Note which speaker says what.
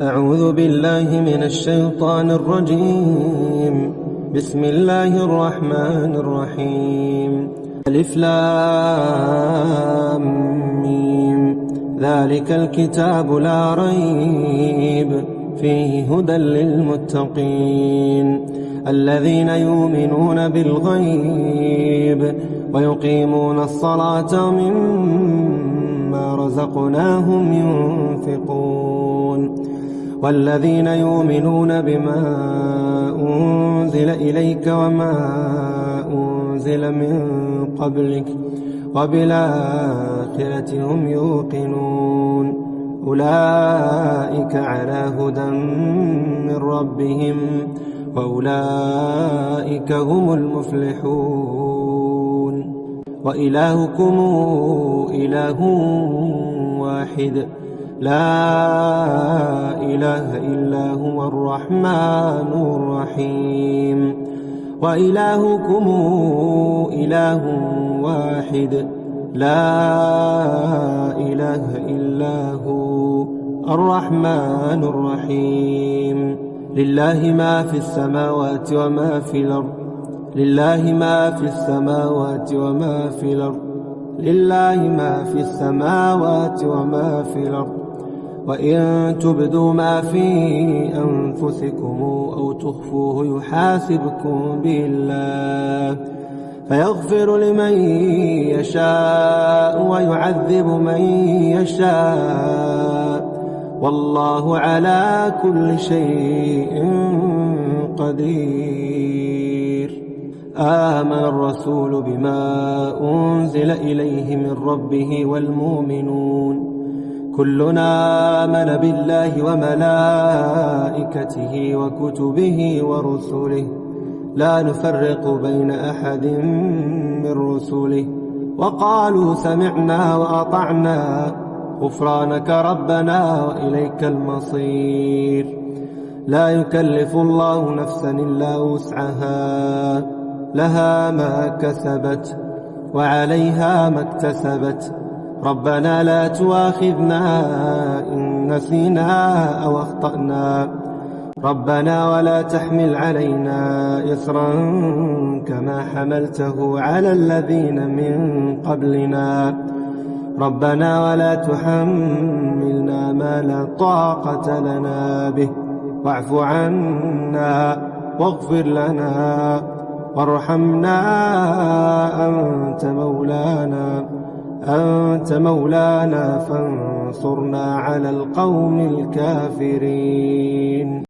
Speaker 1: أعوذ بالله من الشيطان الرجيم. بسم الله الرحمن الرحيم. ألف لام ميم. ذلك الكتاب لا ريب فيه هدى للمتقين الذين يؤمنون بالغيب ويقيمون الصلاة ومما رزقناهم ينفقون والذين يؤمنون بما أنزل إليك وما أنزل من قبلك وبالآخرة هم يوقنون أولئك على هدى من ربهم وأولئك هم المفلحون. وإلهكم إله واحد لا إله إلا هو الرحمن الرحيم. وإلهكم إله واحد لا إله إلا هو الرحمن الرحيم. لله ما في السماوات وما في الأرض لله ما في السماوات وما في الأرض لله ما في السماوات وما في الأرض. وإن تبدوا ما في أنفسكم أو تخفوه يحاسبكم به الله فيغفر لمن يشاء ويعذب من يشاء والله على كل شيء قدير. آمن الرسول بما أنزل إليه من ربه والمؤمنون كلنا آمن بالله وملائكته وكتبه ورسله لا نفرق بين أحد من رسله وقالوا سمعنا وأطعنا غفرانك ربنا وإليك المصير. لا يكلف الله نفسا إلا وسعها لها ما كسبت وعليها ما اكتسبت ربنا لا تؤاخذنا إن نسينا أو أخطأنا ربنا ولا تحمل علينا إصرا كما حملته على الذين من قبلنا ربنا ولا تحملنا ما لا طاقة لنا به واعف عنا واغفر لنا وارحمنا أنت مولانا فانصرنا على القوم الكافرين.